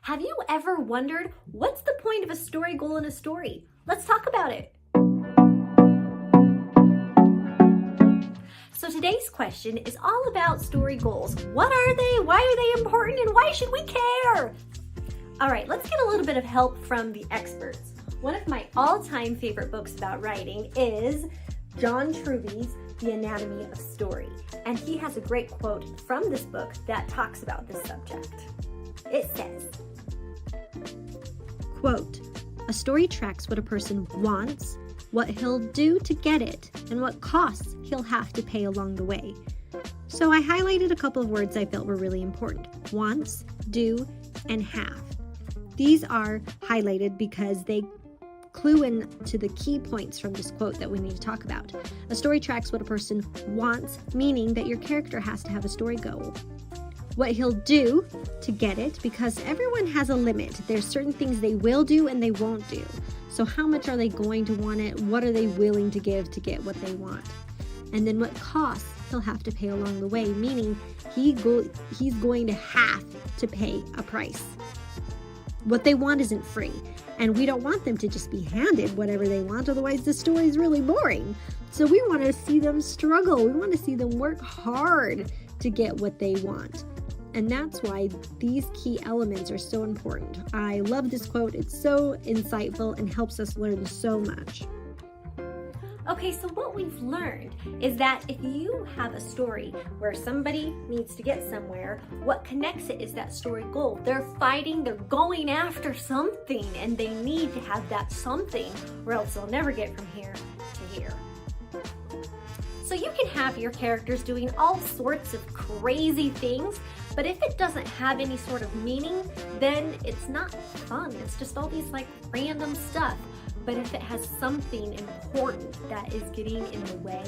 Have you ever wondered what's the point of a story goal in a story? Let's talk about it. So today's question is all about story goals. What are they? Why are they important? And why should we care? All right, let's get a little bit of help from the experts. One of my all-time favorite books about writing is John Truby's The Anatomy of Story. And he has a great quote from this book that talks about this subject. It says, quote, "A story tracks what a person wants, what he'll do to get it, and what costs he'll have to pay along the way." So I highlighted a couple of words I felt were really important. Wants, do, and have. These are highlighted because they clue in to the key points from this quote that we need to talk about. A story tracks what a person wants, meaning that your character has to have a story goal. What he'll do to get it, because everyone has a limit. There's certain things they will do and they won't do. So how much are they going to want it? What are they willing to give to get what they want? And then what costs he'll have to pay along the way, meaning he's going to have to pay a price. What they want isn't free, and we don't want them to just be handed whatever they want, otherwise the story is really boring. So we want to see them struggle. We want to see them work hard to get what they want. And that's why these key elements are so important. I love this quote. It's so insightful and helps us learn so much. okay, so what we've learned is that if you have a story where somebody needs to get somewhere, what connects it is that story goal. They're fighting, they're going after something, and they need to have that something or else they'll never get from here to here. So you can have your characters doing all sorts of crazy things, but if it doesn't have any sort of meaning, then it's not fun. It's just all these like random stuff. But if it has something important that is getting in the way,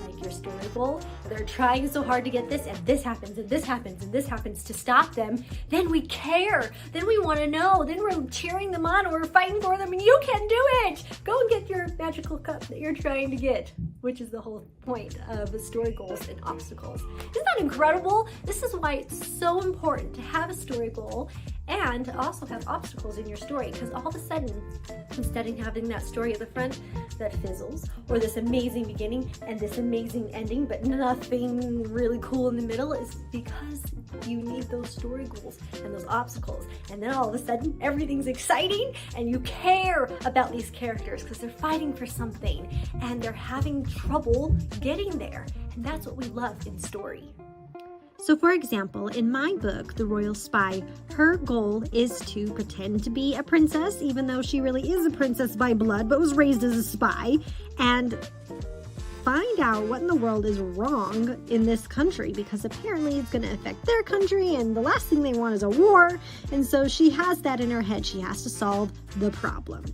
like your story goal, they're trying so hard to get this, and this happens, and this happens, and this happens to stop them, then we care. Then we want to know. Then we're cheering them on, and we're fighting for them, and you can do it. Go and get your magical cup that you're trying to get, which is the whole point of story goals and obstacles. Isn't that incredible? This is why it's so important to have a story goal and to also have obstacles in your story, because all of a sudden, instead of having that story at the front that fizzles, or this amazing beginning and this amazing ending, but nothing really cool in the middle, is because you need those story goals and those obstacles. And then all of a sudden, everything's exciting and you care about these characters because they're fighting for something and they're having trouble getting there. And that's what we love in story. So for example, in my book, The Royal Spy, her goal is to pretend to be a princess, even though she really is a princess by blood, but was raised as a spy, and find out what in the world is wrong in this country, because apparently it's going to affect their country, and the last thing they want is a war. And so she has that in her head. She has to solve the problem.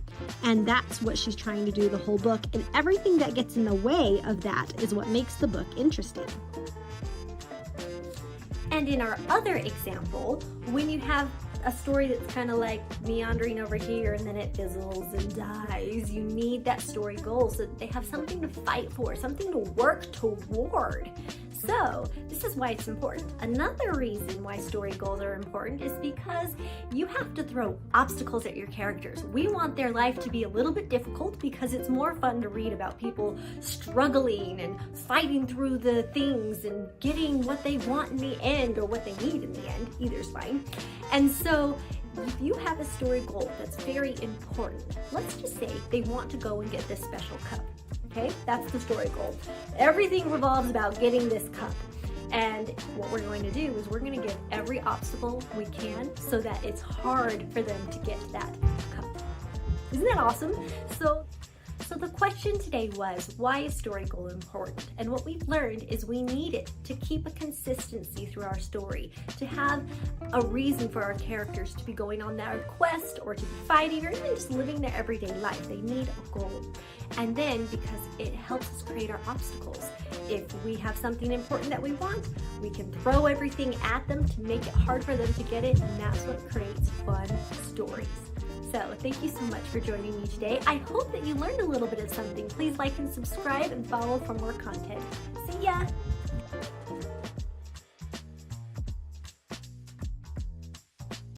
And that's what she's trying to do the whole book, and everything that gets in the way of that is what makes the book interesting. And in our other example, when you have a story that's kind of like meandering over here and then it fizzles and dies, you need that story goal so that they have something to fight for, something to work toward. So this is why it's important. Another reason why story goals are important is because you have to throw obstacles at your characters. We want their life to be a little bit difficult because it's more fun to read about people struggling and fighting through the things and getting what they want in the end, or what they need in the end. Either's fine. And so if you have a story goal that's very important, let's just say they want to go and get this special cup. Okay, that's the story goal. Everything revolves about getting this cup. And what we're going to do is we're going to give every obstacle we can so that it's hard for them to get that cup. Isn't that awesome? So the question today was, why is story goal important? And what we've learned is we need it to keep a consistency through our story, to have a reason for our characters to be going on that quest, or to be fighting, or even just living their everyday life. They need a goal. And then because it helps us create our obstacles. If we have something important that we want, we can throw everything at them to make it hard for them to get it, and that's what creates fun stories. So thank you so much for joining me today. I hope that you learned a little bit of something. Please like and subscribe and follow for more content. See ya!